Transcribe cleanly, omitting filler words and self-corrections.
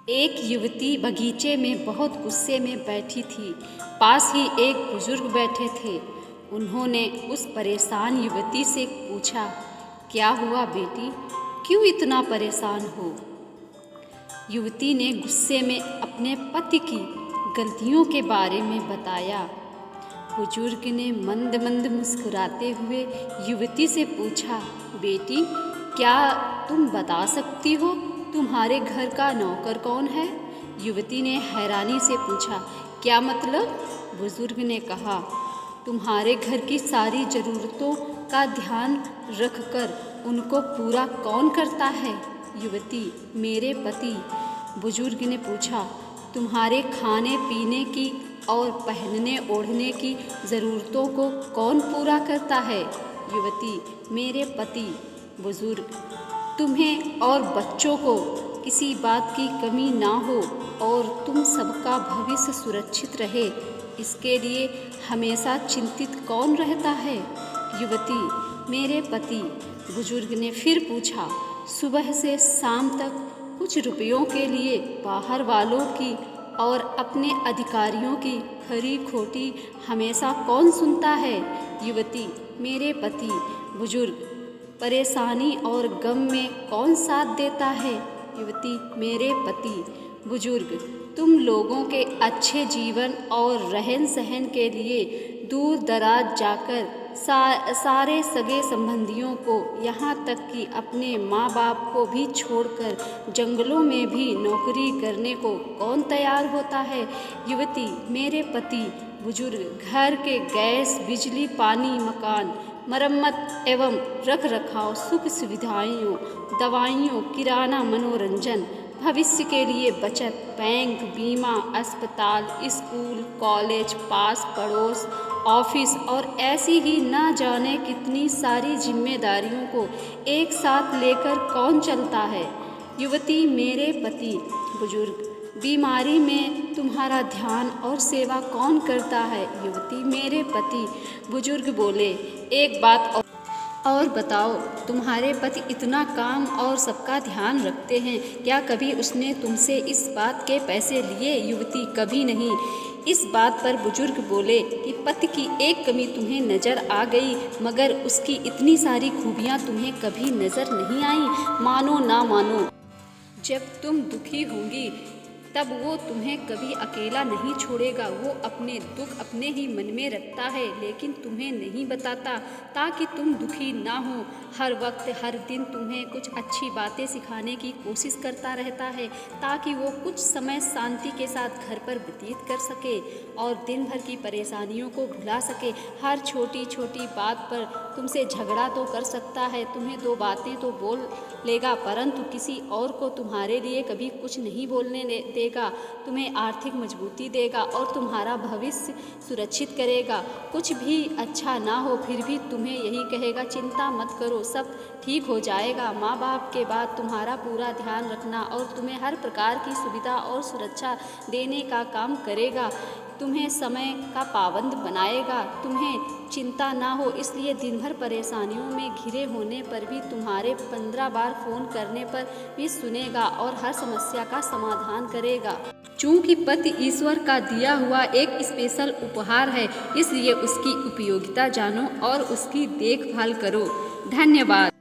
एक युवती बगीचे में बहुत गुस्से में बैठी थी। पास ही एक बुजुर्ग बैठे थे। उन्होंने उस परेशान युवती से पूछा, क्या हुआ बेटी, क्यों इतना परेशान हो? युवती ने गुस्से में अपने पति की गलतियों के बारे में बताया। बुजुर्ग ने मंद मंद मुस्कुराते हुए युवती से पूछा, बेटी, क्या तुम बता सकती हो तुम्हारे घर का नौकर कौन है? युवती ने हैरानी से पूछा, क्या मतलब? बुजुर्ग ने कहा, तुम्हारे घर की सारी ज़रूरतों का ध्यान रखकर उनको पूरा कौन करता है? युवती, मेरे पति। बुजुर्ग ने पूछा, तुम्हारे खाने पीने की और पहनने ओढ़ने की ज़रूरतों को कौन पूरा करता है? युवती, मेरे पति। बुजुर्ग, तुम्हें और बच्चों को किसी बात की कमी ना हो और तुम सबका भविष्य सुरक्षित रहे, इसके लिए हमेशा चिंतित कौन रहता है? युवती, मेरे पति। बुजुर्ग ने फिर पूछा, सुबह से शाम तक कुछ रुपयों के लिए बाहर वालों की और अपने अधिकारियों की खरी खोटी हमेशा कौन सुनता है? युवती, मेरे पति। बुजुर्ग, परेशानी और गम में कौन साथ देता है? युवती, मेरे पति। बुजुर्ग, तुम लोगों के अच्छे जीवन और रहन सहन के लिए दूर दराज जाकर सारे सगे संबंधियों को, यहाँ तक कि अपने माँ बाप को भी छोड़कर जंगलों में भी नौकरी करने को कौन तैयार होता है? युवती, मेरे पति। बुजुर्ग, घर के गैस, बिजली, पानी, मकान, मरम्मत एवं रख रखाव, सुख सुविधाओं, दवाइयों, किराना, मनोरंजन, भविष्य के लिए बचत, बैंक, बीमा, अस्पताल, स्कूल, कॉलेज, पास पड़ोस, ऑफिस और ऐसी ही ना जाने कितनी सारी जिम्मेदारियों को एक साथ लेकर कौन चलता है? युवती, मेरे पति। बुजुर्ग, बीमारी में तुम्हारा ध्यान और सेवा कौन करता है? युवती, मेरे पति। बुजुर्ग बोले, एक बात और बताओ, तुम्हारे पति इतना काम और सबका ध्यान रखते हैं, क्या कभी उसने तुमसे इस बात के पैसे लिए? युवती, कभी नहीं। इस बात पर बुजुर्ग बोले कि पति की एक कमी तुम्हें नज़र आ गई, मगर उसकी इतनी सारी खूबियाँ तुम्हें कभी नज़र नहीं आई। मानो ना मानो, जब तुम दुखी होंगी तब वो तुम्हें कभी अकेला नहीं छोड़ेगा। वो अपने दुख अपने ही मन में रखता है, लेकिन तुम्हें नहीं बताता ताकि तुम दुखी ना हो। हर वक्त हर दिन तुम्हें कुछ अच्छी बातें सिखाने की कोशिश करता रहता है ताकि वो कुछ समय शांति के साथ घर पर व्यतीत कर सके और दिन भर की परेशानियों को भुला सके। हर छोटी छोटी बात पर तुमसे झगड़ा तो कर सकता है, तुम्हें दो बातें तो बोल लेगा, परंतु किसी और को तुम्हारे लिए कभी कुछ नहीं बोलने देगा। तुम्हें आर्थिक मजबूती देगा और तुम्हारा भविष्य सुरक्षित करेगा। कुछ भी अच्छा ना हो फिर भी तुम्हें यही कहेगा, चिंता मत करो, सब ठीक हो जाएगा। माँ बाप के बाद तुम्हारा पूरा ध्यान रखना और तुम्हें हर प्रकार की सुविधा और सुरक्षा देने का काम करेगा। तुम्हें समय का पाबंद बनाएगा। तुम्हें चिंता ना हो इसलिए दिन भर परेशानियों में घिरे होने पर भी तुम्हारे 15 बार फ़ोन करने पर भी सुनेगा और हर समस्या का समाधान करेगा। चूँकि पति ईश्वर का दिया हुआ एक स्पेशल उपहार है, इसलिए उसकी उपयोगिता जानो और उसकी देखभाल करो। धन्यवाद।